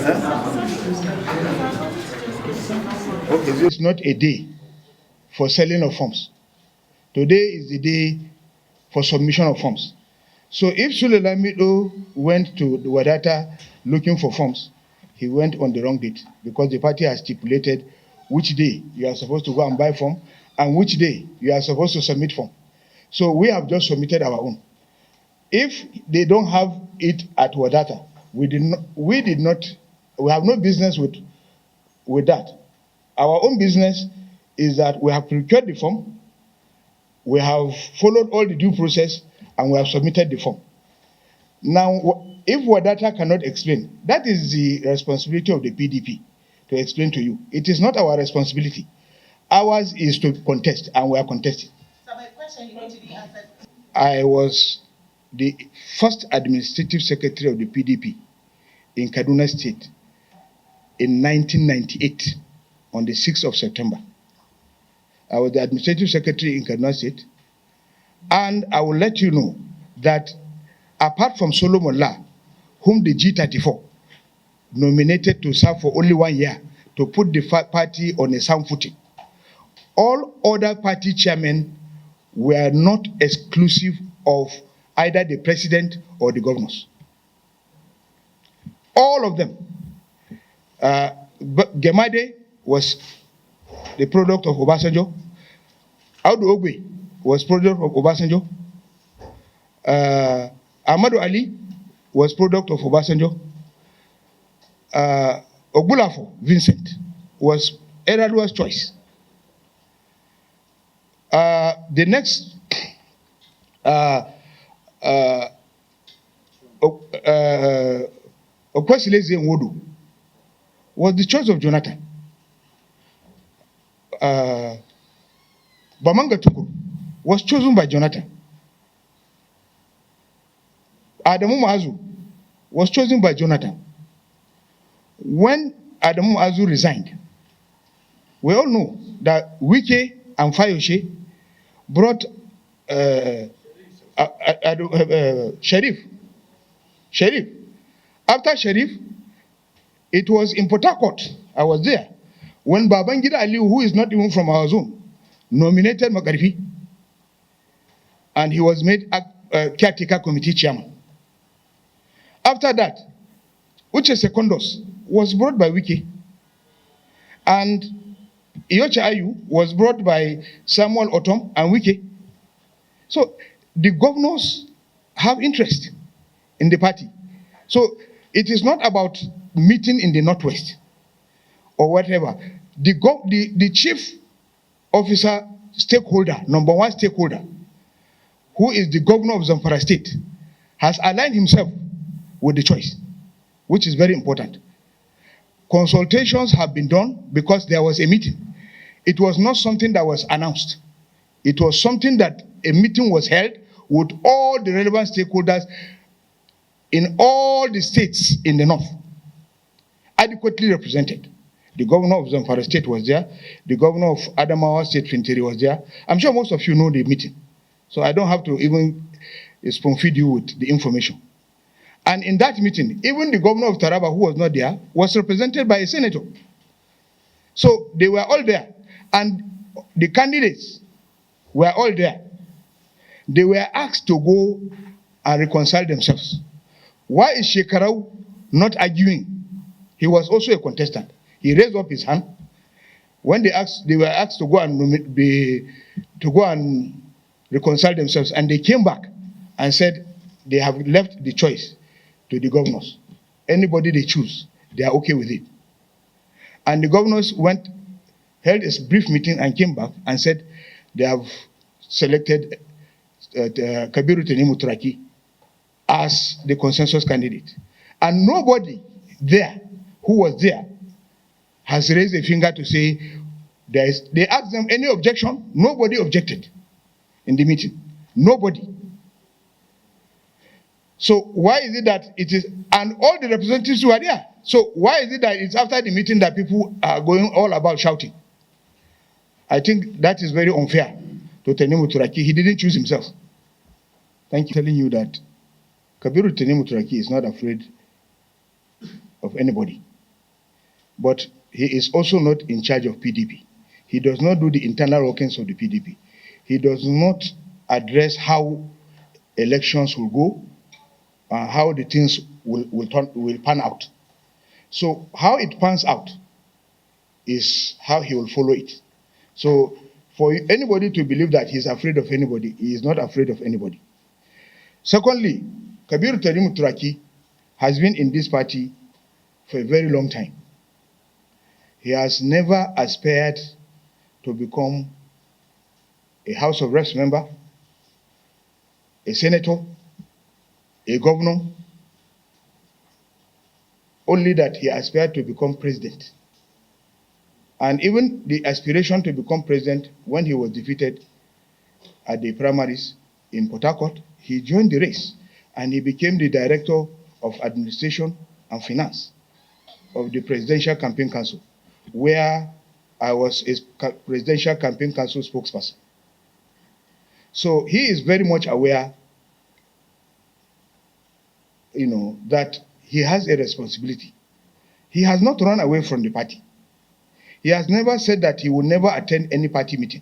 Okay, it's not a day for selling of forms. Today is the day for submission of forms. So if Sule Lamido went to the Wadata looking for forms, he went on the wrong date because the party has stipulated which day you are supposed to go and buy form and which day you are supposed to submit form. So we have just submitted our own. If they don't have it at Wadata, we have no business with that. Our own business is that we have procured the form, we have followed all the due process, and we have submitted the form. Now, if Wadata cannot explain, that is the responsibility of the PDP to explain to you. It is not our responsibility. Ours is to contest, and we are contesting. So my question immediately answered. I was the first administrative secretary of the PDP in Kaduna State in 1998 on the 6th of September. I was the administrative secretary in Kaduna State, and I will let you know that apart from Solomon La, whom the G34 nominated to serve for only 1 year to put the party on a sound footing, all other party chairmen were not exclusive of either the president or the governors. All of them. Gemade was the product of Obasanjo. Audu Ogbe was product of Obasanjo. Ahmadu Ali was product of Obasanjo. Ogbulafo Vincent was Eradua's choice. The next Okwesileze Nwodo was the choice of Jonathan. Bamanga Tukur was chosen by Jonathan. Adamu Mazu was chosen by Jonathan. When Adamu Mazu resigned, we all know that Wike and Fayoshe brought Sharif. After Sharif, it was in Port Harcourt. I was there when Babangida Ali, who is not even from our zone, nominated Magharibi, and he was made a caretaker committee chairman. After that, Uche Secondos was brought by Wiki, and Iyocha Ayu was brought by Samuel Otom and Wiki. So the governors have interest in the party. So it is not about meeting in the Northwest or whatever. The chief officer stakeholder, number one stakeholder, who is the governor of Zamfara State, has aligned himself with the choice, which is very important. Consultations have been done because there was a meeting. It was not something that was announced. It was something that a meeting was held with all the relevant stakeholders in all the states in the north, adequately represented. The governor of Zamfara State was there. The governor of Adamawa State, Fintiri, was there. I'm sure most of you know the meeting, so I don't have to even spoon feed you with the information. And in that meeting, even the governor of Taraba, who was not there, was represented by a senator. So they were all there. And the candidates were all there. They were asked to go and reconcile themselves. Why is Shekarau not arguing? He was also a contestant. He raised up his hand. When they were asked to go and reconcile themselves, and they came back and said they have left the choice to the governors. Anybody they choose, they are okay with it. And the governors held a brief meeting and came back and said they have selected Kabiru Tenimu Turaki as the consensus candidate. And nobody there who was there has raised a finger to say they asked them any objection. Nobody objected in the meeting. Nobody. So why is it that it is, and all the representatives were there. So why is it that it's after the meeting that people are going all about shouting? I think that is very unfair to Tenimu Turaki. He didn't choose himself. Thank you. Telling you that Kabiru Tenimu Turaki is not afraid of anybody. but he is also not in charge of PDP. He does not do the internal workings of the PDP. He does not address how elections will go, how the things will pan out. So how it pans out is how he will follow it. So for anybody to believe that he's afraid of anybody, he is not afraid of anybody. Secondly, Kabir Turaki has been in this party for a very long time. He has never aspired to become a House of Reps member, a senator, a governor, only that he aspired to become president. And even the aspiration to become president, when he was defeated at the primaries in Port Harcourt, he joined the race and he became the director of administration and finance of the Presidential Campaign Council, where I was a Presidential Campaign Council spokesperson. So he is very much aware, that he has a responsibility. He has not run away from the party. He has never said that he will never attend any party meeting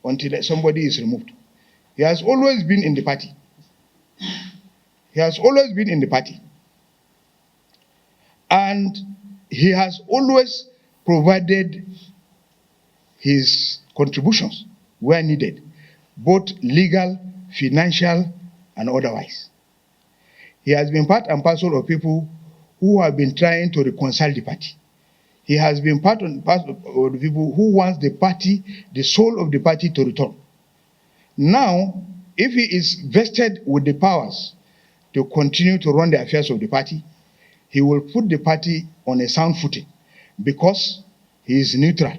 until somebody is removed. He has always been in the party. He has always been in the party. And he has always provided his contributions where needed, both legal, financial, and otherwise. He has been part and parcel of people who have been trying to reconcile the party. He has been part of the people who wants the party, the soul of the party, to return. Now, if he is vested with the powers to continue to run the affairs of the party, he will put the party on a sound footing because he is neutral.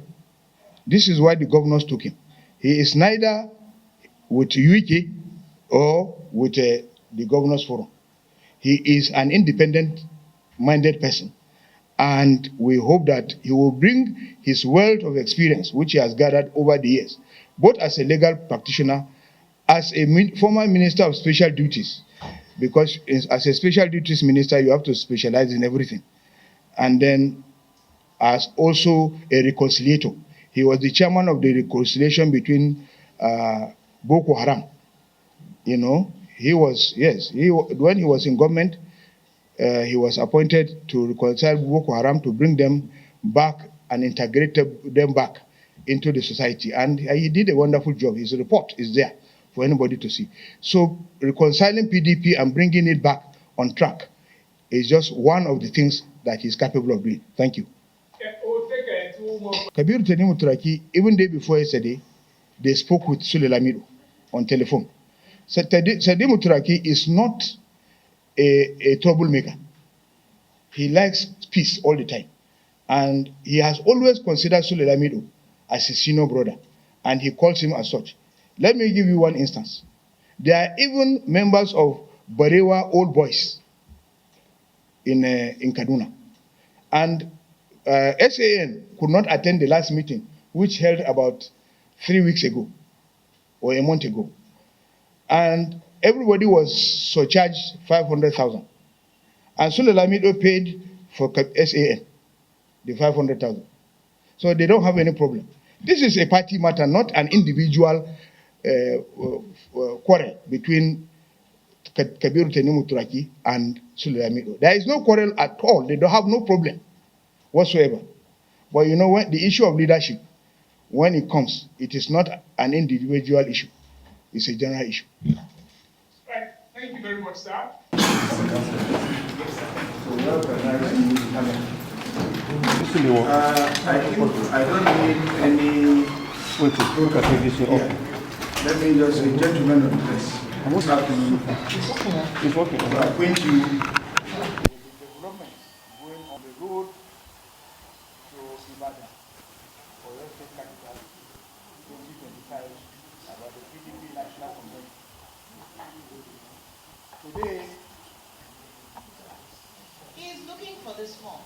This is why the governors took him. He is neither with UK or with the governors forum. He is an independent-minded person. And we hope that he will bring his wealth of experience, which he has gathered over the years, both as a legal practitioner, as a former minister of special duties, because as a special duties minister, you have to specialize in everything. And then as also a reconciliator. He was the chairman of the reconciliation between Boko Haram. He was, when he was in government, he was appointed to reconcile Boko Haram, to bring them back and integrate them back into the society. And he did a wonderful job. His report is there for anybody to see. So reconciling PDP and bringing it back on track is just one of the things that he's capable of doing. Thank you. Kabir Turaki, even day before yesterday, they spoke with Sule Lamido on telephone. So Turaki is not a troublemaker. He likes peace all the time. And he has always considered Sule Lamido as his senior brother. And he calls him as such. Let me give you one instance. There are even members of Barewa Old Boys in Kaduna. And SAN could not attend the last meeting, which held about 3 weeks ago or a month ago. And everybody was surcharged 500,000. And Sule Lamido paid for SAN, the 500,000. So they don't have any problem. This is a party matter, not an individual quarrel between Kabir Turaki and Sule Lamido. There is no quarrel at all. They don't have no problem whatsoever. But when the issue of leadership, when it comes, it is not an individual issue. It's a general issue. Right. Thank you very much, sir. I don't need any. Let me just say, gentlemen of the press. What's happening? It's working. To acquaint you with the developments going on the road to Ibadan for your state capital 2025 about the PDP National Convention. Today, He is looking for this form.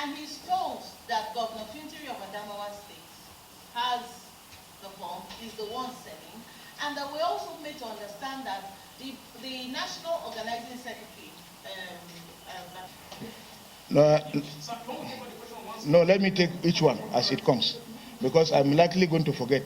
And he's told that Governor Fintiri of Adamawa State has the form, is the one selling, and that we also made to understand that the National Organizing Secretary, No, Sir, don't take all the question on one side. no, let me take each one as it comes, because I'm likely going to forget.